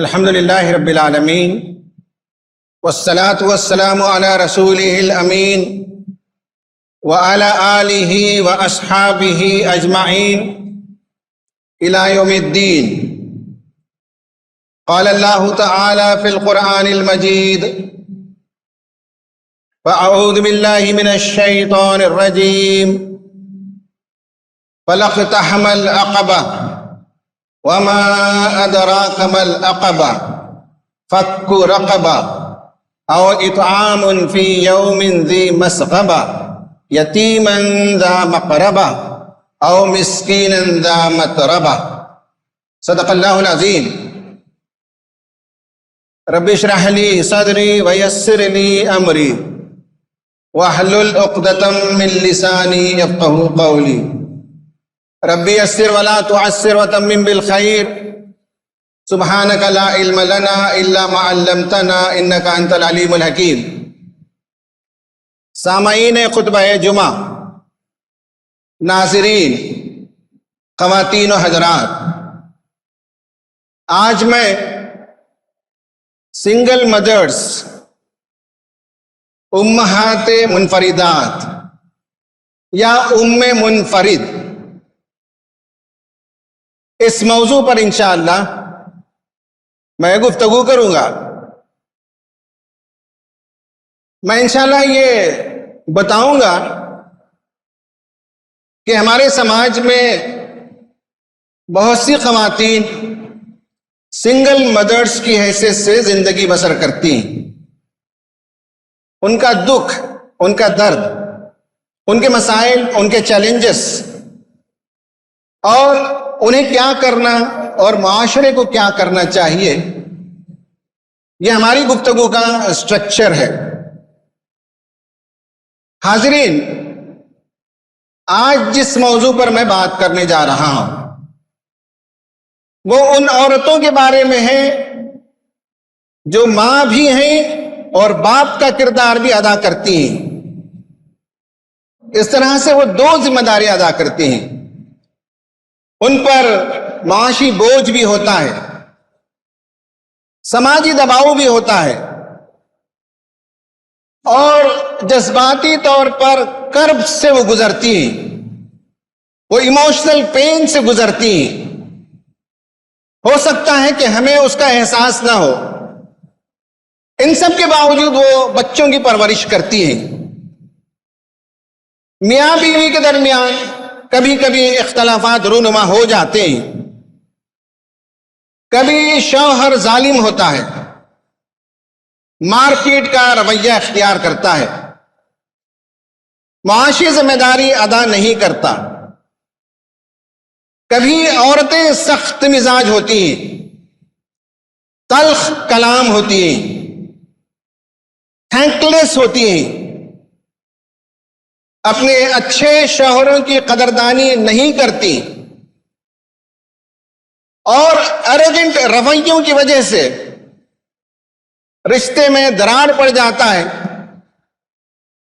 الحمد لله رب العالمين والصلاة والسلام على رسوله الأمين وعلى آله وأصحابه أجمعين إلى يوم الدين. قال الله تعالى في القرآن المجيد: فأعوذ بالله من الشيطان الرجيم فلاقتحم العقبة وما أدراك ما العقبة فك رقبة أو إطعام في يوم ذي مسغبة يتيما ذا مقربة أو مسكينا ذا متربة. صدق الله العظيم. رب اشرح لي صدري ويسر لي أمري واحلل عقدة من لساني يفقهوا قولي. ربی یسر ولا تعسر وتمم بالخیر سبحانک لا علم لنا الا ما علمتنا انک انت العلیم الحکیم. سامعین خطبہ جمعہ، ناظرین، خواتین و حضرات، آج میں سنگل مدرز، امہات منفردات یا منفرد، اس موضوع پر انشاءاللہ میں گفتگو کروں گا. میں انشاءاللہ یہ بتاؤں گا کہ ہمارے سماج میں بہت سی خواتین سنگل مدرز کی حیثیت سے زندگی بسر کرتی ہیں. ان کا دکھ، ان کا درد، ان کے مسائل، ان کے چیلنجز اور انہیں کیا کرنا اور معاشرے کو کیا کرنا چاہیے، یہ ہماری گفتگو کا اسٹرکچر ہے. حاضرین، آج جس موضوع پر میں بات کرنے جا رہا ہوں وہ ان عورتوں کے بارے میں ہے جو ماں بھی ہیں اور باپ کا کردار بھی ادا کرتی ہیں. اس طرح سے وہ دو ذمہ داریاں ادا کرتی ہیں. ان پر معاشی بوجھ بھی ہوتا ہے، سماجی دباؤ بھی ہوتا ہے، اور جذباتی طور پر کرب سے وہ گزرتی ہیں، وہ ایموشنل پین سے گزرتی ہیں. ہو سکتا ہے کہ ہمیں اس کا احساس نہ ہو. ان سب کے باوجود وہ بچوں کی پرورش کرتی ہیں. میاں بیوی کے درمیان کبھی کبھی اختلافات رونما ہو جاتے ہیں، کبھی شوہر ظالم ہوتا ہے، مار پیٹ کا رویہ اختیار کرتا ہے، معاشی ذمہ داری ادا نہیں کرتا. کبھی عورتیں سخت مزاج ہوتی ہیں، تلخ کلام ہوتی ہیں، تھینک لیس ہوتی ہیں، اپنے اچھے شوہروں کی قدردانی نہیں کرتی، اور ایروگنٹ رویوں کی وجہ سے رشتے میں دراڑ پڑ جاتا ہے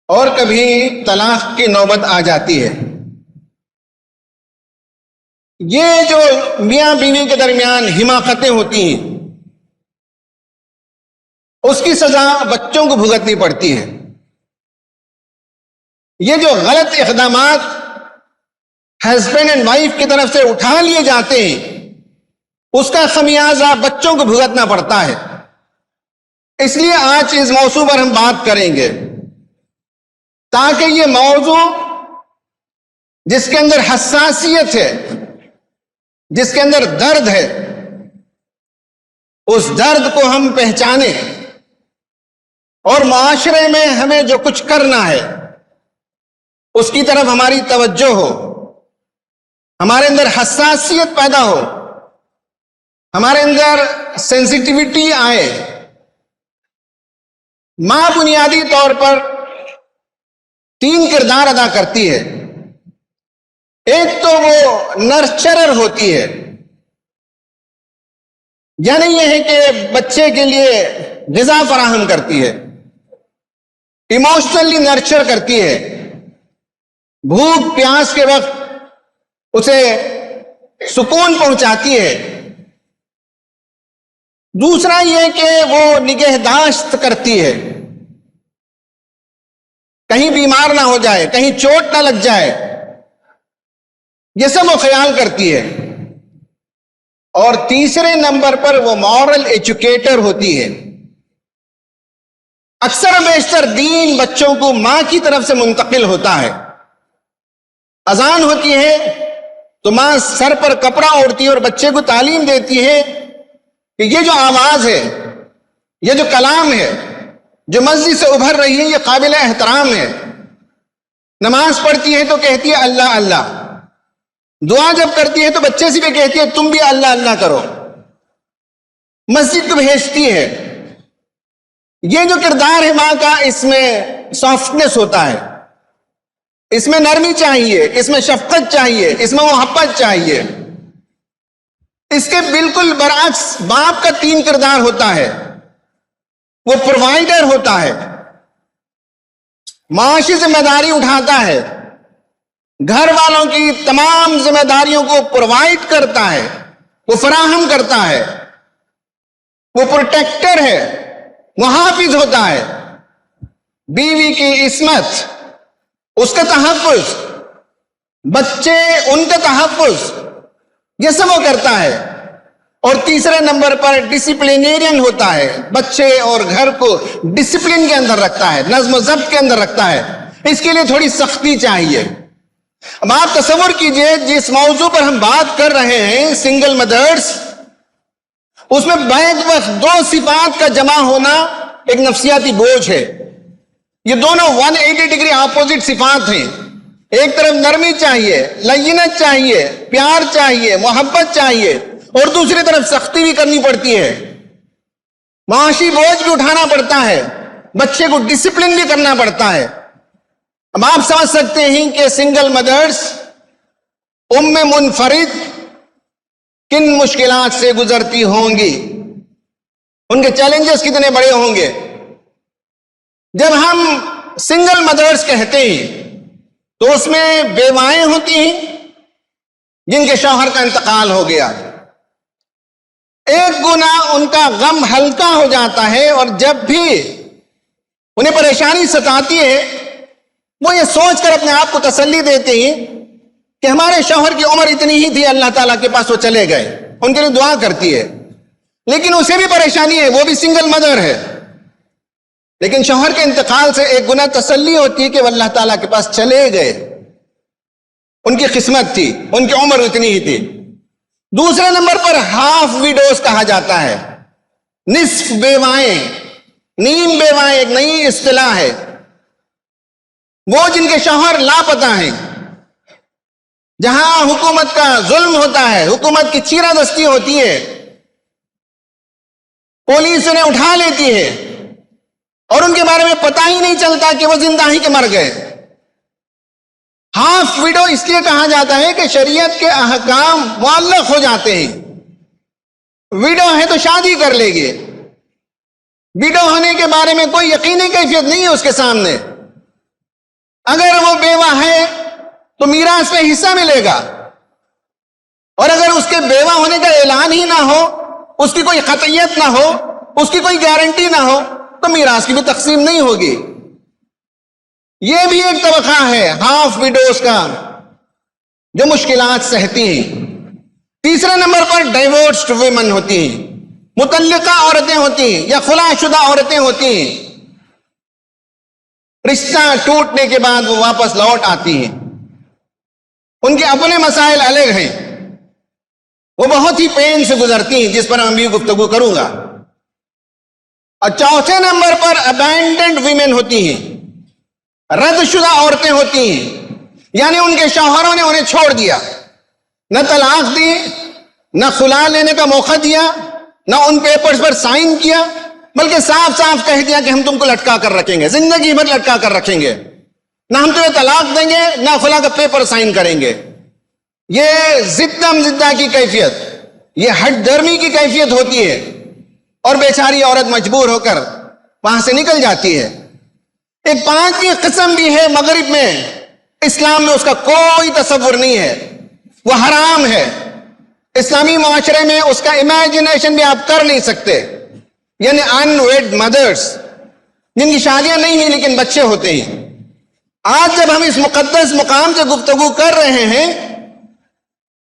اور کبھی طلاق کی نوبت آ جاتی ہے. یہ جو میاں بیوی کے درمیان حماقتیں ہوتی ہیں اس کی سزا بچوں کو بھگتنی پڑتی ہے. یہ جو غلط اقدامات ہسبینڈ اینڈ وائف کی طرف سے اٹھا لیے جاتے ہیں اس کا خمیازہ بچوں کو بھگتنا پڑتا ہے. اس لیے آج اس موضوع پر ہم بات کریں گے تاکہ یہ موضوع جس کے اندر حساسیت ہے، جس کے اندر درد ہے، اس درد کو ہم پہچانیں اور معاشرے میں ہمیں جو کچھ کرنا ہے اس کی طرف ہماری توجہ ہو، ہمارے اندر حساسیت پیدا ہو، ہمارے اندر سینسٹیوٹی آئے. ماں بنیادی طور پر 3 کردار ادا کرتی ہے. ایک تو وہ نرچرر ہوتی ہے، یعنی یہ ہے کہ بچے کے لیے غذا فراہم کرتی ہے، ایموشنلی نرچر کرتی ہے، بھوک پیاس کے وقت اسے سکون پہنچاتی ہے. دوسرا یہ کہ وہ نگہداشت کرتی ہے، کہیں بیمار نہ ہو جائے، کہیں چوٹ نہ لگ جائے، یہ سب وہ خیال کرتی ہے۔ اور تیسرے نمبر پر وہ مورل ایجوکیٹر ہوتی ہے۔ اکثر و بیشتر دین بچوں کو ماں کی طرف سے منتقل ہوتا ہے۔ اذان ہوتی ہے تو ماں سر پر کپڑا اوڑھتی ہے اور بچے کو تعلیم دیتی ہے کہ یہ جو آواز ہے، یہ جو کلام ہے جو مسجد سے ابھر رہی ہے، یہ قابل احترام ہے۔ نماز پڑھتی ہے تو کہتی ہے اللہ اللہ، دعا جب کرتی ہے تو بچے سے بھی کہتی ہے تم بھی اللہ اللہ کرو، مسجد کو بھیجتی ہے۔ یہ جو کردار ہے ماں کا، اس میں سافٹنس ہوتا ہے، اس میں نرمی چاہیے، اس میں شفقت چاہیے، اس میں محبت چاہیے۔ اس کے بالکل برعکس باپ کا 3 کردار ہوتا ہے۔ وہ پرووائڈر ہوتا ہے، معاشی ذمہ داری اٹھاتا ہے، گھر والوں کی تمام ذمہ داریوں کو پرووائڈ کرتا ہے، وہ فراہم کرتا ہے، وہ پروٹیکٹر ہے، محافظ ہوتا ہے۔ بیوی کی عصمت، اس کا تحفظ، بچے ان کا تحفظ، یہ سب وہ کرتا ہے۔ اور تیسرے نمبر پر ڈسپلینیرین ہوتا ہے، بچے اور گھر کو ڈسپلن کے اندر رکھتا ہے، نظم و ضبط کے اندر رکھتا ہے۔ اس کے لیے تھوڑی سختی چاہیے۔ اب آپ تصور کیجئے جس موضوع پر ہم بات کر رہے ہیں، سنگل مدرز، اس میں بیک وقت 2 صفات کا جمع ہونا ایک نفسیاتی بوجھ ہے۔ یہ دونوں 180 ڈگری اپوزٹ صفات ہیں۔ ایک طرف نرمی چاہیے، لینت چاہیے، پیار چاہیے، محبت چاہیے، اور دوسری طرف سختی بھی کرنی پڑتی ہے، معاشی بوجھ بھی اٹھانا پڑتا ہے، بچے کو ڈسپلن بھی کرنا پڑتا ہے۔ اب آپ سمجھ سکتے ہیں کہ سنگل مدرز، منفرد کن مشکلات سے گزرتی ہوں گی، ان کے چیلنجز کتنے بڑے ہوں گے۔ جب ہم سنگل مدرز کہتے ہیں تو اس میں بیوائیں ہوتی ہیں جن کے شوہر کا انتقال ہو گیا۔ ایک گنا ان کا غم ہلکا ہو جاتا ہے، اور جب بھی انہیں پریشانی ستاتی ہے وہ یہ سوچ کر اپنے آپ کو تسلی دیتے ہیں کہ ہمارے شوہر کی عمر اتنی ہی تھی، اللہ تعالیٰ کے پاس وہ چلے گئے، ان کے لیے دعا کرتی ہے۔ لیکن اسے بھی پریشانی ہے، وہ بھی سنگل مدر ہے، لیکن شوہر کے انتقال سے ایک گنا تسلی ہوتی ہے کہ وہ اللہ تعالیٰ کے پاس چلے گئے، ان کی قسمت تھی، ان کی عمر اتنی ہی تھی۔ دوسرے نمبر پر ہاف ویڈوز کہا جاتا ہے، نصف بیوائیں، نیم بیوائیں، ایک نئی اصطلاح ہے۔ وہ جن کے شوہر لاپتہ ہیں، جہاں حکومت کا ظلم ہوتا ہے، حکومت کی چیرہ دستی ہوتی ہے، پولیس انہیں اٹھا لیتی ہے اور ان کے بارے میں پتہ ہی نہیں چلتا کہ وہ زندہ ہی کہ مر گئے۔ ہاف ویڈو اس لیے کہا جاتا ہے کہ شریعت کے احکام معلق ہو جاتے ہیں۔ ویڈو ہے تو شادی کر لے گی، ویڈو ہونے کے بارے میں کوئی یقینی کیفیت نہیں ہے اس کے سامنے۔ اگر وہ بیوہ ہے تو میراث میں حصہ ملے گا، اور اگر اس کے بیوہ ہونے کا اعلان ہی نہ ہو، اس کی کوئی قطعیت نہ ہو، اس کی کوئی گارنٹی نہ ہو، تو میراث کی بھی تقسیم نہیں ہوگی۔ یہ بھی ایک طبقہ ہے ہاف ویڈوز کا جو مشکلات سہتی ہیں۔ تیسرے نمبر پر ڈائیورسڈ ویمن ہوتی ہیں، مطلقہ عورتیں ہوتی ہیں یا خلا شدہ عورتیں ہوتی ہیں۔ رشتہ ٹوٹنے کے بعد وہ واپس لوٹ آتی ہیں، ان کے اپنے مسائل الگ ہیں، وہ بہت ہی پین سے گزرتی ہیں، جس پر میں بھی گفتگو کروں گا۔ اور چوتھے نمبر پر ابینڈنڈ ویمن ہوتی ہیں، رد شدہ عورتیں ہوتی ہیں، یعنی ان کے شوہروں نے انہیں چھوڑ دیا، نہ طلاق دی، نہ خلا لینے کا موقع دیا، نہ ان پیپرز پر سائن کیا، بلکہ صاف صاف کہہ دیا کہ ہم تم کو لٹکا کر رکھیں گے، زندگی بھر لٹکا کر رکھیں گے، نہ ہم تمہیں طلاق دیں گے، نہ خلا کا پیپر سائن کریں گے۔ یہ زدم زدہ کی کیفیت، یہ ہٹ درمی کی کیفیت ہوتی ہے، اور بیچاری عورت مجبور ہو کر وہاں سے نکل جاتی ہے۔ ایک 5ویں قسم بھی ہے مغرب میں، اسلام میں اس کا کوئی تصور نہیں ہے، وہ حرام ہے، اسلامی معاشرے میں اس کا امیجنیشن بھی آپ کر نہیں سکتے۔ یعنی انویڈ مدرس، جن کی شادیاں نہیں ہوئی لیکن بچے ہوتے ہیں. آج جب ہم اس مقدس مقام سے گفتگو کر رہے ہیں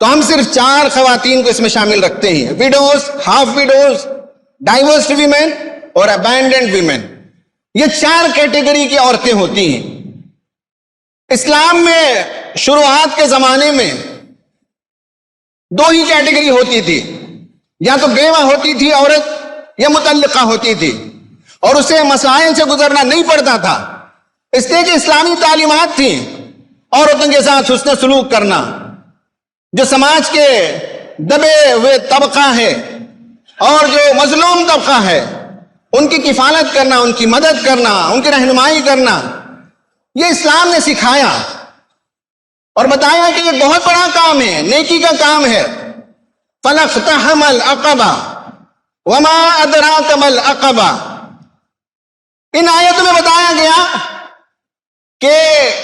تو ہم صرف 4 خواتین کو اس میں شامل رکھتے ہیں: videos, half videos, divorced women اور ابینڈنڈ ویمن. یہ 4 کیٹیگری کی عورتیں ہوتی ہیں. اسلام میں شروعات کے زمانے میں 2 ہی کیٹیگری ہوتی تھی، یا تو بیوہ ہوتی تھی عورت یا مطلقہ ہوتی تھی، اور اسے مسائل سے گزرنا نہیں پڑتا تھا، اس لیے کہ اسلامی تعلیمات تھیں عورتوں کے ساتھ حسن سلوک کرنا. جو سماج کے دبے ہوئے طبقہ ہے اور جو مظلوم طبقہ ہے ان کی کفالت کرنا، ان کی مدد کرنا، ان کی رہنمائی کرنا، یہ اسلام نے سکھایا اور بتایا کہ یہ بہت بڑا کام ہے، نیکی کا کام ہے. فَلَاقْتَحَمَ الْعَقَبَةَ وَمَا أَدْرَاكَ مَا الْعَقَبَةُ. ان آیتوں میں بتایا گیا کہ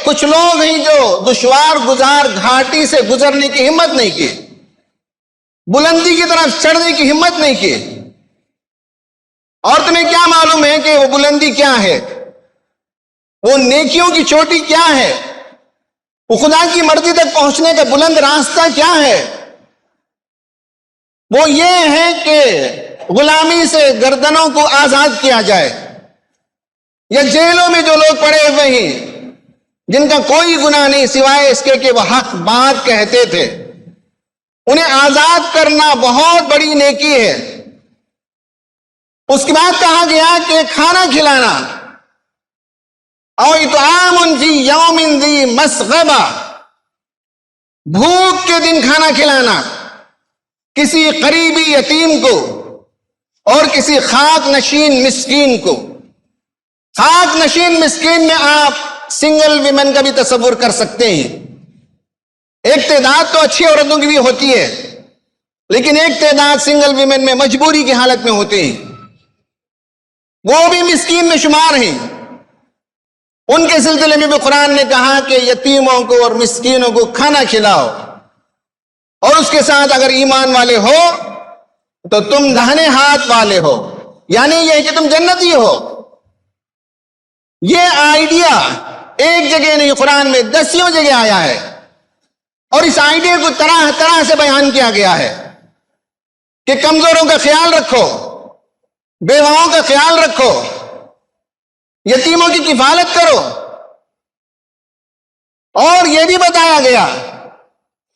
کچھ لوگ ہیں جو دشوار گزار گھاٹی سے گزرنے کی ہمت نہیں کی، بلندی کی طرف چڑھنے کی ہمت نہیں کی. اور تمہیں کیا معلوم ہے کہ وہ بلندی کیا ہے، وہ نیکیوں کی چوٹی کیا ہے، وہ خدا کی مرضی تک پہنچنے کا بلند راستہ کیا ہے؟ وہ یہ ہے کہ غلامی سے گردنوں کو آزاد کیا جائے، یا جیلوں میں جو لوگ پڑے ہوئے ہیں جن کا کوئی گناہ نہیں سوائے اس کے کہ وہ حق بات کہتے تھے، انہیں آزاد کرنا بہت بڑی نیکی ہے. اس کے بعد کہا گیا کہ کھانا کھلانا، او اطعام فی یوم ذی مسغبہ، بھوک کے دن کھانا کھلانا کسی قریبی یتیم کو اور کسی خاک نشین مسکین کو. خاک نشین مسکین میں آپ سنگل ویمن کا بھی تصور کر سکتے ہیں. ایک تعداد تو اچھی عورتوں کی بھی ہوتی ہے، لیکن ایک تعداد سنگل ویمن میں مجبوری کی حالت میں ہوتے ہیں، وہ بھی مسکین میں شمار ہیں. ان کے سلسلے میں بھی قرآن نے کہا کہ یتیموں کو اور مسکینوں کو کھانا کھلاؤ، اور اس کے ساتھ اگر ایمان والے ہو تو تم داہنے ہاتھ والے ہو، یعنی یہ کہ تم جنتی ہو. یہ آئیڈیا ایک جگہ نہیں، قرآن میں 10 جگہ آیا ہے، اور اس آئیڈیا کو طرح طرح سے بیان کیا گیا ہے کہ کمزوروں کا خیال رکھو، بیواؤں کا خیال رکھو، یتیموں کی کفالت کرو. اور یہ بھی بتایا گیا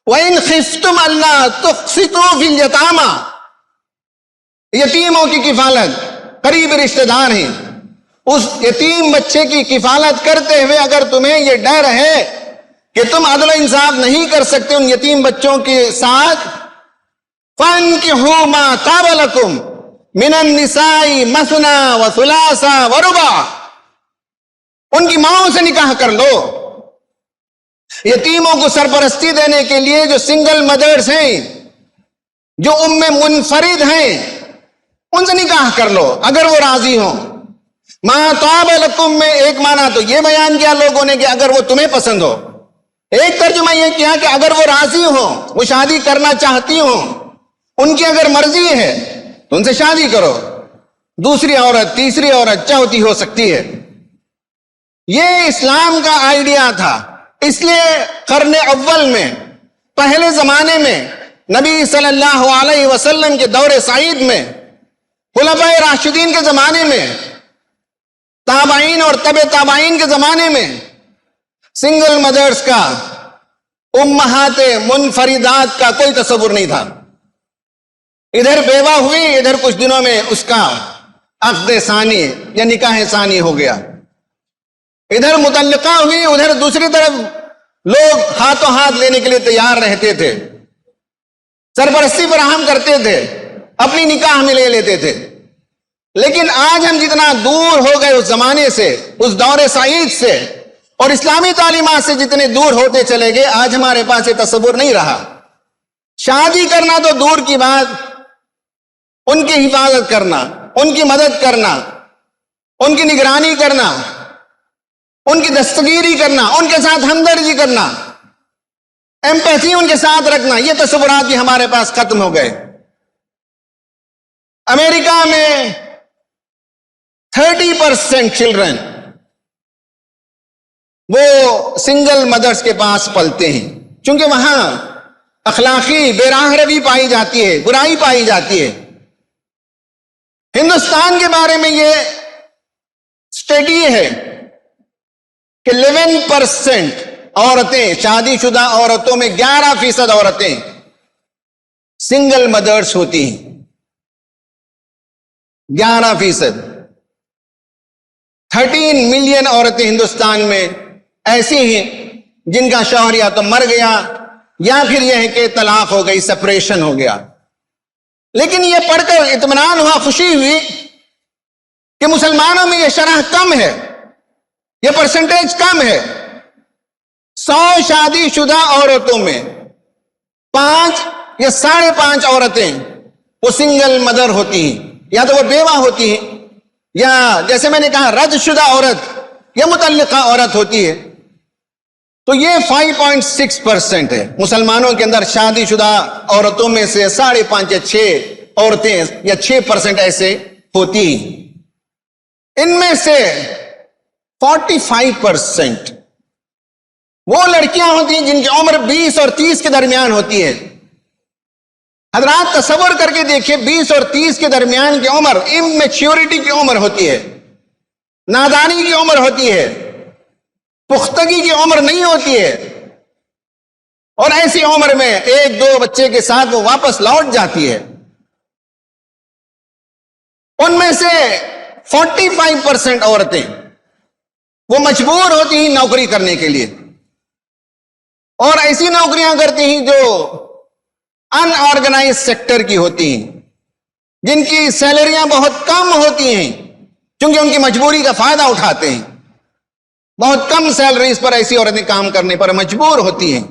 وَإِنْ خِفْتُمْ أَلَّا تُقْسِطُوا فِي الْيَتَامَى، یتیموں کی کفالت، قریب رشتہ دار ہیں، اس یتیم بچے کی کفالت کرتے ہوئے اگر تمہیں یہ ڈر ہے کہ تم عدل و انصاف نہیں کر سکتے ان یتیم بچوں کے ساتھ، فَانْكِحُوا مَا طَابَ لَكُمْ مِنَ النِّسَاءِ مَثْنَىٰ وَثُلَاثَ وَرُبَاعَ، ان کی ماؤں سے نکاح کر لو. یتیموں کو سرپرستی دینے کے لیے جو سنگل مدرس ہیں، جو منفرد ہیں، ان سے نکاح کر لو اگر وہ راضی ہوں. ما طاب لکم میں ایک معنی تو یہ بیان کیا لوگوں نے کہ اگر وہ تمہیں پسند ہو، ایک ترجمہ یہ کیا کہ اگر وہ راضی ہوں، وہ شادی کرنا چاہتی ہوں، ان کی اگر مرضی ہے تو ان سے شادی کرو. دوسری عورت، تیسری عورت، چوتھی ہو سکتی ہے. یہ اسلام کا آئیڈیا تھا. اس لیے قرن اول میں، پہلے زمانے میں، نبی صلی اللہ علیہ وسلم کے دور سعید میں، خلفائے راشدین کے زمانے میں، تابعین اور تبع تابعین کے زمانے میں سنگل مدرس کا، امہات منفردات کا کوئی تصور نہیں تھا. ادھر بیوہ ہوئی، ادھر کچھ دنوں میں اس کا عقد ثانی یا نکاح ثانی ہو گیا. ادھر مطلقہ ہوئی، ادھر دوسری طرف لوگ ہاتھوں ہاتھ لینے کے لیے تیار رہتے تھے، سرپرستی فراہم کرتے تھے، اپنی نکاح میں لے لیتے تھے. لیکن آج ہم جتنا دور ہو گئے اس زمانے سے، اس دور سعید سے، اور اسلامی تعلیمات سے جتنے دور ہوتے چلے گئے، آج ہمارے پاس یہ تصور نہیں رہا. شادی کرنا تو دور کی بات، ان کی حفاظت کرنا، ان کی مدد کرنا، ان کی نگرانی کرنا، ان کی دستگیری کرنا، ان کے ساتھ ہمدردی کرنا، ایمپیتھی ان کے ساتھ رکھنا، یہ تصورات بھی ہمارے پاس ختم ہو گئے. امریکہ میں 30% چلڈرن وہ سنگل مدرس کے پاس پلتے ہیں، چونکہ وہاں اخلاقی بے راہ روی پائی جاتی ہے، برائی پائی جاتی ہے۔ ہندوستان کے بارے میں یہ اسٹڈی ہے کہ 11% عورتیں، شادی شدہ عورتوں میں 11% عورتیں سنگل مدرس ہوتی ہیں، 11%۔ 13 ملین عورتیں ہندوستان میں ایسی ہیں جن کا شوہر یا تو مر گیا یا پھر یہ ہے کہ طلاق ہو گئی، سپریشن ہو گیا۔ لیکن یہ پڑھ کر اطمینان ہوا، خوشی ہوئی کہ مسلمانوں میں یہ شرح کم ہے، یہ پرسنٹیج کم ہے۔ 100 شادی شدہ عورتوں میں 5 یا 5.5 عورتیں وہ سنگل مدر ہوتی ہیں، یا تو وہ بیوہ ہوتی ہیں، یا جیسے میں نے کہا رد شدہ عورت یا مطلقہ عورت ہوتی ہے۔ تو یہ 5.6% ہے مسلمانوں کے اندر، شادی شدہ عورتوں میں سے 5.5 یا 6 عورتیں یا 6% ایسے ہوتی ہیں۔ ان میں سے 45% وہ لڑکیاں ہوتی ہیں جن کی عمر 20 اور 30 کے درمیان ہوتی ہے۔ حضرات تصور کر کے دیکھیں، 20 اور 30 کے درمیان کی عمر اممیچیورٹی کی عمر ہوتی ہے، نادانی کی عمر ہوتی ہے، پختگی کی عمر نہیں ہوتی ہے، اور ایسی عمر میں 1-2 بچے کے ساتھ وہ واپس لوٹ جاتی ہے۔ ان میں سے 45% عورتیں وہ مجبور ہوتی ہیں نوکری کرنے کے لیے، اور ایسی نوکریاں کرتی ہیں جو ان آرگنائز سیکٹر کی ہوتی ہیں، جن کی سیلریاں بہت کم ہوتی ہیں، چونکہ ان کی مجبوری کا فائدہ اٹھاتے ہیں۔ بہت کم سیلریز پر ایسی عورتیں کام کرنے پر مجبور ہوتی ہیں۔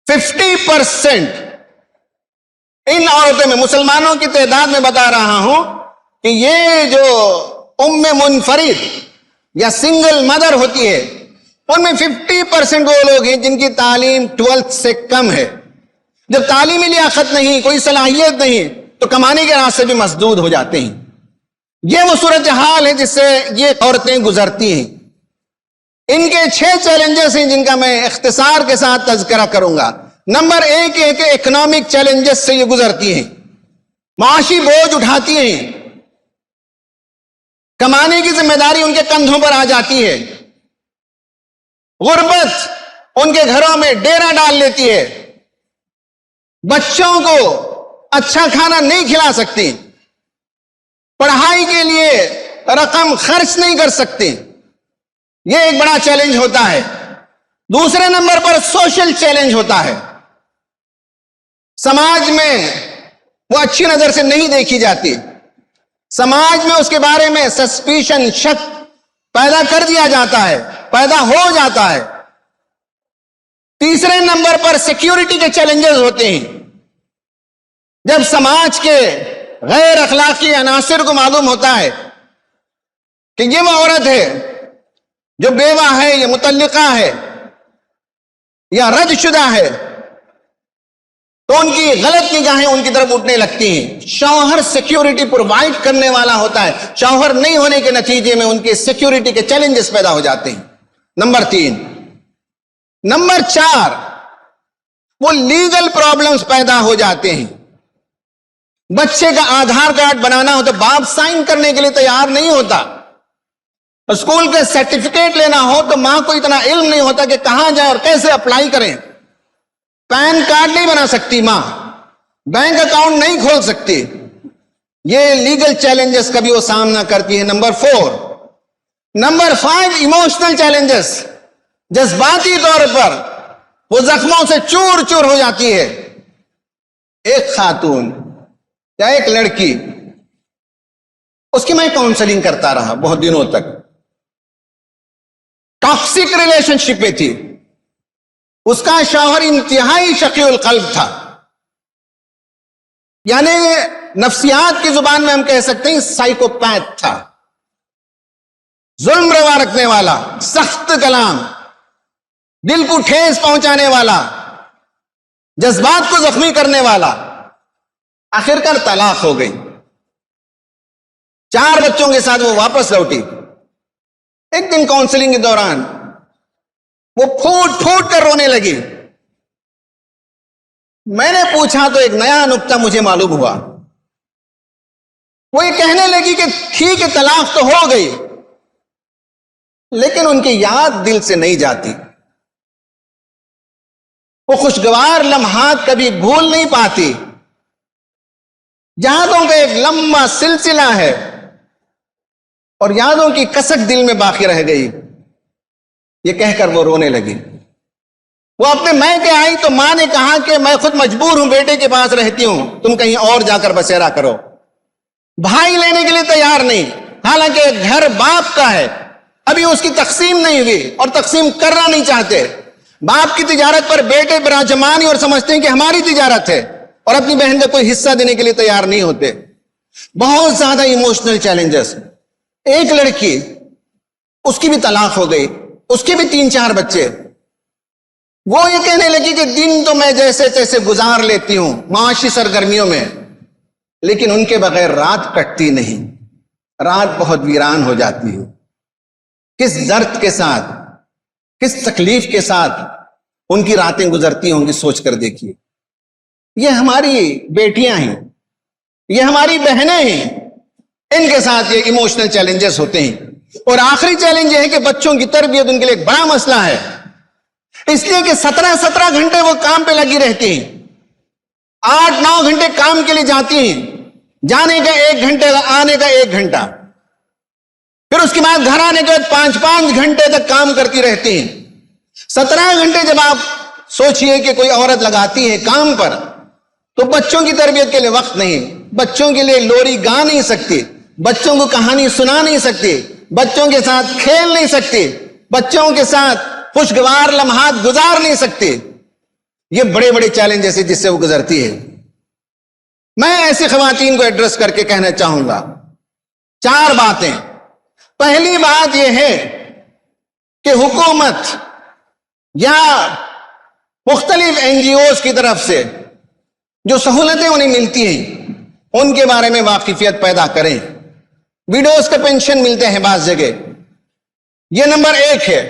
50% ان عورتوں میں، مسلمانوں کی تعداد میں بتا رہا ہوں کہ یہ جو منفرد یا سنگل مدر ہوتی ہے، ان میں 50% وہ لوگ ہیں جن کی تعلیم 12th سے کم ہے۔ جب تعلیمی لیاقت نہیں، کوئی صلاحیت نہیں، تو کمانے کے راستے بھی مسدود ہو جاتے ہیں۔ یہ وہ صورتحال ہے جس سے یہ عورتیں گزرتی ہیں۔ ان کے 6 چیلنجز ہیں جن کا میں اختصار کے ساتھ تذکرہ کروں گا۔ نمبر 1 یہ ہے کہ اکنامک چیلنجز سے یہ گزرتی ہیں، معاشی بوجھ اٹھاتی ہیں، کمانے کی ذمہ داری ان کے کندھوں پر آ جاتی ہے، غربت ان کے گھروں میں ڈیرا ڈال لیتی ہے، بچوں کو اچھا کھانا نہیں کھلا سکتی، پڑھائی کے لیے رقم خرچ نہیں کر سکتی۔ یہ ایک بڑا چیلنج ہوتا ہے۔ دوسرے نمبر پر سوشل چیلنج ہوتا ہے، سماج میں وہ اچھی نظر سے نہیں دیکھی جاتی، سماج میں اس کے بارے میں سسپیشن، شک پیدا کر دیا جاتا ہے، پیدا ہو جاتا ہے۔ تیسرے نمبر پر سیکیورٹی کے چیلنجز ہوتے ہیں۔ جب سماج کے غیر اخلاقی عناصر کو معلوم ہوتا ہے کہ یہ وہ عورت ہے جو بیوہ ہے یا مطلقہ ہے یا رد شدہ ہے، تو ان کی غلط نگاہیں ان کی طرف اٹھنے لگتی ہیں۔ شوہر سیکیورٹی پرووائڈ کرنے والا ہوتا ہے، شوہر نہیں ہونے کے نتیجے میں ان کی سیکیورٹی کے چیلنجز پیدا ہو جاتے ہیں۔ نمبر 3۔ نمبر 4، وہ لیگل پرابلمز پیدا ہو جاتے ہیں۔ بچے کا آدھار کارڈ بنانا ہو تو باپ سائن کرنے کے لیے تیار نہیں ہوتا، اسکول کے سرٹیفکیٹ لینا ہو تو ماں کو اتنا علم نہیں ہوتا کہ کہاں جائیں اور کیسے اپلائی کریں۔ پین کارڈ نہیں بنا سکتی ماں، بینک اکاؤنٹ نہیں کھول سکتی۔ یہ لیگل چیلنجز کا بھی وہ سامنا کرتی ہے۔ نمبر 4۔ نمبر 5، ایموشنل چیلنجز، جذباتی طور پر وہ زخموں سے چور چور ہو جاتی ہے۔ ایک خاتون یا ایک لڑکی، اس کی میں کاؤنسلنگ کرتا رہا بہت دنوں تک، ٹاکسک ریلیشن شپ میں تھی، اس کا شوہر انتہائی شقی القلب تھا، یعنی نفسیات کی زبان میں ہم کہہ سکتے ہیں سائیکوپیتھ تھا، ظلم روا رکھنے والا، سخت کلام، دل کو ٹھیس پہنچانے والا، جذبات کو زخمی کرنے والا۔ آخرکار طلاق ہو گئی۔ 4 بچوں کے ساتھ وہ واپس لوٹی. ایک دن کاؤنسلنگ کے دوران وہ پھوٹ پھوٹ کر رونے لگی. میں نے پوچھا تو ایک نیا نکتہ مجھے معلوم ہوا. وہ یہ کہنے لگی کہ ٹھیک ہے طلاق تو ہو گئی, لیکن ان کی یاد دل سے نہیں جاتی. وہ خوشگوار لمحات کبھی بھول نہیں پاتی. یادوں کا ایک لمبا سلسلہ ہے اور یادوں کی کسک دل میں باقی رہ گئی. یہ کہہ کر وہ رونے لگی. وہ اپنے میکے آئی تو ماں نے کہا کہ میں خود مجبور ہوں, بیٹے کے پاس رہتی ہوں, تم کہیں اور جا کر بسیرا کرو. بھائی لینے کے لیے تیار نہیں, حالانکہ گھر باپ کا ہے, ابھی اس کی تقسیم نہیں ہوئی اور تقسیم کرنا نہیں چاہتے. باپ کی تجارت پر بیٹے براجمانی اور سمجھتے ہیں کہ ہماری تجارت ہے, اور اپنی بہن کا کوئی حصہ دینے کے لیے تیار نہیں ہوتے. بہت زیادہ ایموشنل چیلنجز. ایک لڑکی, اس کی بھی طلاق ہو گئی, اس کے بھی 3-4 بچے. وہ یہ کہنے لگی کہ دن تو میں جیسے تیسے گزار لیتی ہوں معاشی سرگرمیوں میں, لیکن ان کے بغیر رات کٹتی نہیں. رات بہت ویران ہو جاتی ہے. کس درد کے ساتھ, کس تکلیف کے ساتھ ان کی راتیں گزرتی ہوں گی, سوچ کر دیکھیے. یہ ہماری بیٹیاں ہیں, یہ ہماری بہنیں ہیں, ان کے ساتھ یہ ایموشنل چیلنجز ہوتے ہیں. اور آخری چیلنج یہ ہے کہ بچوں کی تربیت ان کے لیے ایک بڑا مسئلہ ہے, اس لیے کہ 17 گھنٹے وہ کام پہ لگی رہتی ہیں. 8-9 گھنٹے کام کے لیے جاتی ہیں, جانے کا 1 گھنٹے, آنے کا 1 گھنٹہ, پھر اس کے بعد گھر آنے کے بعد 5-5 گھنٹے تک کام کرتی رہتی ہیں. 17 گھنٹے جب آپ سوچئے کہ کوئی عورت لگاتی ہے کام پر, تو بچوں کی تربیت کے لیے وقت نہیں. بچوں کے لیے لوری گا نہیں سکتی, بچوں کو کہانی سنا نہیں سکتی, بچوں کے ساتھ کھیل نہیں سکتی, بچوں کے ساتھ خوشگوار لمحات گزار نہیں سکتی. یہ بڑے بڑے چیلنجز ہیں جس سے وہ گزرتی ہے. میں ایسی خواتین کو ایڈریس کر کے کہنا چاہوں گا 4 باتیں. پہلی بات یہ ہے کہ حکومت یا مختلف NGOs کی طرف سے جو سہولتیں انہیں ملتی ہیں ان کے بارے میں واقفیت پیدا کریں. ویڈوز کا پینشن ملتے ہیں بعض جگہ, یہ نمبر 1 ہے.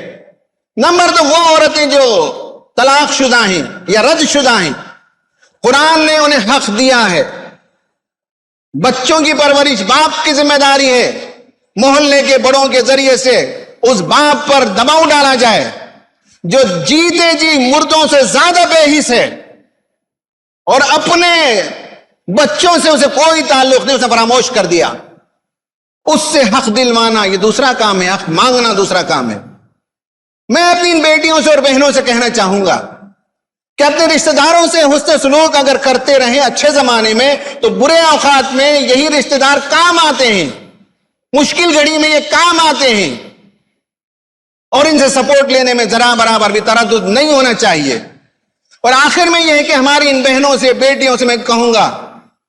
نمبر 2, وہ عورتیں جو طلاق شدہ ہیں یا رد شدہ ہیں, قرآن نے انہیں حق دیا ہے. بچوں کی پرورش باپ کی ذمہ داری ہے. محلے کے بڑوں کے ذریعے سے اس باپ پر دباؤ ڈالا جائے جو جیتے جی مردوں سے زیادہ بے حس ہے, اور اپنے بچوں سے اسے کوئی تعلق نہیں, اسے فراموش کر دیا. اس سے حق دلوانا یہ دوسرا کام ہے, حق مانگنا دوسرا کام ہے. میں اپنی ان بیٹیوں سے اور بہنوں سے کہنا چاہوں گا کہ اپنے رشتہ داروں سے حسن سلوک اگر کرتے رہیں اچھے زمانے میں, تو برے اوقات میں یہی رشتہ دار کام آتے ہیں, مشکل گھڑی میں یہ کام آتے ہیں, اور ان سے سپورٹ لینے میں ذرا برابر بھی تردد نہیں ہونا چاہیے. اور آخر میں یہ ہے کہ ہماری ان بہنوں سے, بیٹیوں سے میں کہوں گا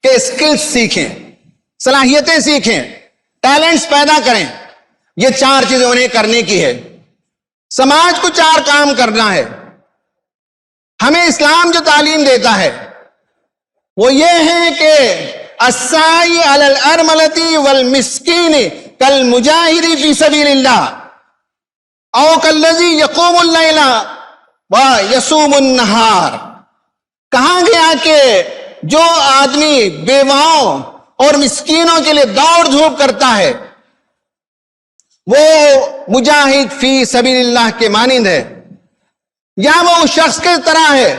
کہ اسکلز سیکھیں, صلاحیتیں سیکھیں, ٹیلنٹس پیدا کریں. یہ 4 چیزیں انہیں کرنے کی ہے. سماج کو 4 کام کرنا ہے. ہمیں اسلام جو تعلیم دیتا ہے وہ یہ ہے کہ السعی علی الارملۃ والمسکین کالمجاہد فی سبیل اللہ او کالذی یقوم اللیل ویصوم النہار. کہا گیا کہ جو آدمی بیواؤں اور مسکینوں کے لیے دوڑ دھوپ کرتا ہے وہ مجاہد فی سبیل اللہ کے مانند ہے, یا وہ اس شخص کے طرح ہے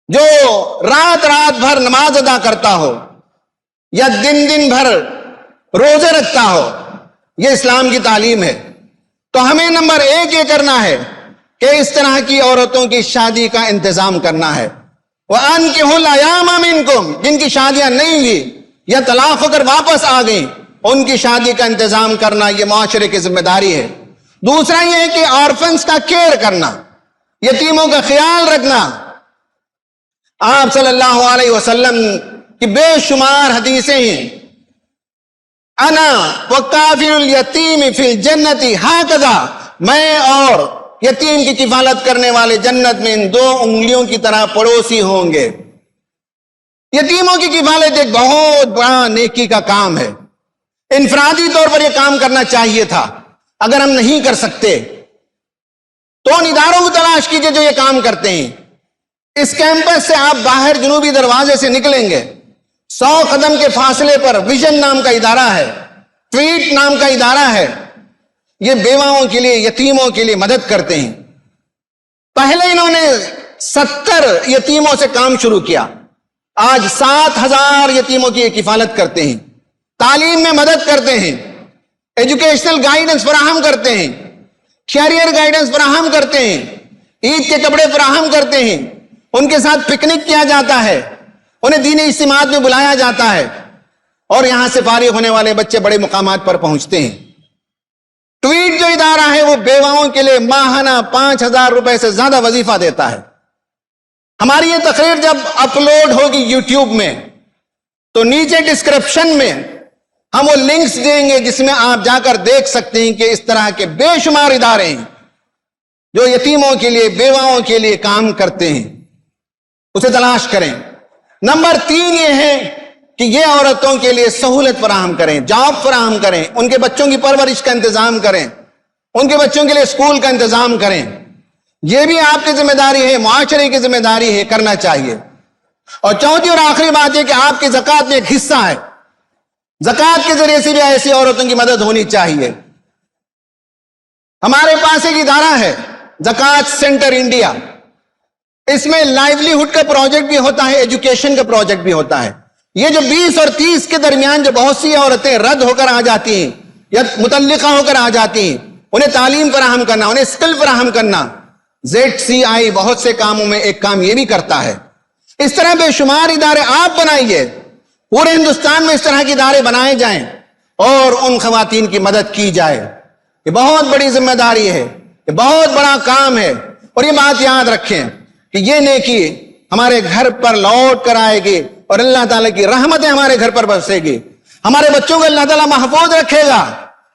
جو رات رات بھر نماز ادا کرتا ہو یا دن دن بھر روزے رکھتا ہو. یہ اسلام کی تعلیم ہے. تو ہمیں نمبر 1 یہ کرنا ہے کہ اس طرح کی عورتوں کی شادی کا انتظام کرنا ہے. وَأَنكِحُوا الْأَيَامَ مِنكُمْ, جن کی شادیاں نہیں ہوئی یا طلاق ہو کر واپس آ گئیں, ان کی شادی کا انتظام کرنا یہ معاشرے کی ذمہ داری ہے. دوسرا یہ ہے کہ آرفنز کا کیئر کرنا, یتیموں کا خیال رکھنا. آپ صلی اللہ علیہ وسلم کی بے شمار حدیثیں ہیں, انا وکافل الیتیم فی الجنت ہکذا, میں اور یتیم کی کفالت کرنے والے جنت میں ان 2 انگلیوں کی طرح پڑوسی ہوں گے. یتیموں کی کفالت ایک بہت بڑا نیکی کا کام ہے. انفرادی طور پر یہ کام کرنا چاہیے تھا. اگر ہم نہیں کر سکتے تو ان اداروں کو تلاش کیجئے جو یہ کام کرتے ہیں. اس کیمپس سے آپ باہر جنوبی دروازے سے نکلیں گے, 100 قدم کے فاصلے پر ویژن نام کا ادارہ ہے, ٹویٹ نام کا ادارہ ہے. یہ بیواؤں کے لیے, یتیموں کے لیے مدد کرتے ہیں. پہلے انہوں نے 70 یتیموں سے کام شروع کیا, آج 7000 یتیموں کی کفالت کرتے ہیں, تعلیم میں مدد کرتے ہیں, ایجوکیشنل گائیڈنس فراہم کرتے ہیں, کیریئر گائیڈنس فراہم کرتے ہیں, عید کے کپڑے فراہم کرتے ہیں, ان کے ساتھ پکنک کیا جاتا ہے, انہیں دینی اجتماعات میں بلایا جاتا ہے, اور یہاں سے فارغ ہونے والے بچے بڑے مقامات پر پہنچتے ہیں. ٹویٹ جو ادارہ ہے وہ بیواؤں کے لیے ماہانہ 5000 روپے سے زیادہ وظیفہ دیتا ہے. ہماری یہ تقریر جب اپلوڈ ہوگی یوٹیوب میں تو نیچے ڈسکرپشن میں ہم وہ لنکس دیں گے جس میں آپ جا کر دیکھ سکتے ہیں کہ اس طرح کے بے شمار ادارے ہیں جو یتیموں کے لیے, بیواؤں کے لیے کام کرتے ہیں. اسے تلاش کریں. نمبر 3 یہ ہے کہ یہ عورتوں کے لیے سہولت فراہم کریں, جاب فراہم کریں, ان کے بچوں کی پرورش کا انتظام کریں, ان کے بچوں کے لیے اسکول کا انتظام کریں. یہ بھی آپ کی ذمہ داری ہے, معاشرے کی ذمہ داری ہے, کرنا چاہیے. اور چوتھی اور آخری بات یہ کہ آپ کی زکوٰۃ میں ایک حصہ ہے, زکوٰۃ کے ذریعے سے بھی ایسی عورتوں کی مدد ہونی چاہیے. ہمارے پاس ایک ادارہ ہے زکوٰۃ سینٹر انڈیا, اس میں لائیولیہڈ کا پروجیکٹ بھی ہوتا ہے, ایجوکیشن کا پروجیکٹ بھی ہوتا ہے. یہ جو 20 اور 30 کے درمیان جو بہت سی عورتیں رد ہو کر آ جاتی ہیں یا متعلقہ ہو کر آ جاتی ہیں, انہیں تعلیم فراہم کرنا, انہیں اسکل فراہم کرنا, ZCI بہت سے کاموں میں ایک کام یہ بھی کرتا ہے. اس طرح بے شمار ادارے آپ بنائیے, پورے ہندوستان میں اس طرح کے ادارے بنائے جائیں اور ان خواتین کی مدد کی جائے. یہ بہت بڑی ذمہ داری ہے, یہ بہت بڑا کام ہے. اور یہ بات یاد رکھیں کہ یہ نیکی ہمارے گھر پر لوٹ کر آئے گی اور اللہ تعالیٰ کی رحمتیں ہمارے گھر پر برسے گی. ہمارے بچوں کو اللہ تعالیٰ محفوظ رکھے گا,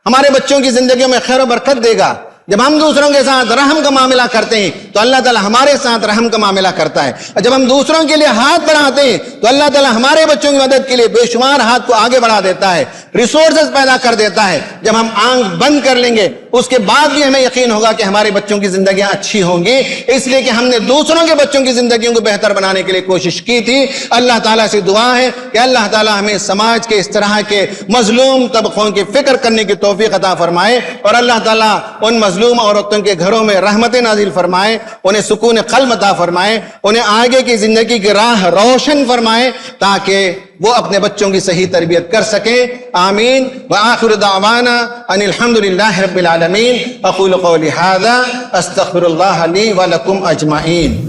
ہمارے بچوں کی زندگیوں میں خیر و برکت دے گا. جب ہم دوسروں کے ساتھ رحم کا معاملہ کرتے ہیں تو اللہ تعالیٰ ہمارے ساتھ رحم کا معاملہ کرتا ہے. اور جب ہم دوسروں کے لیے ہاتھ بڑھاتے ہیں تو اللہ تعالیٰ ہمارے بچوں کی مدد کے لیے بے شمار ہاتھ کو آگے بڑھا دیتا ہے, ریسورسز پیدا کر دیتا ہے. جب ہم آنکھ بند کر لیں گے اس کے بعد بھی ہمیں یقین ہوگا کہ ہمارے بچوں کی زندگیاں اچھی ہوں گی, اس لیے کہ ہم نے دوسروں کے بچوں کی زندگیوں کو بہتر بنانے کے لیے کوشش کی تھی. اللہ تعالیٰ سے دعا ہے کہ اللہ تعالیٰ ہمیں سماج کے اس طرح کے مظلوم طبقوں کی فکر کرنے کی توفیق عطا فرمائے, اور اللہ تعالیٰ ان مظلوم عورتوں کے گھروں میں رحمت نازل فرمائے, انہیں سکون قلب عطا فرمائے, انہیں آگے کی زندگی کی راہ روشن فرمائے تاکہ وہ اپنے بچوں کی صحیح تربیت کر سکیں. آمین. وآخر دعوانا ان الحمدللہ رب العالمین. اقول قولی ھذا استغفر اللہ لی ولکم اجمعین.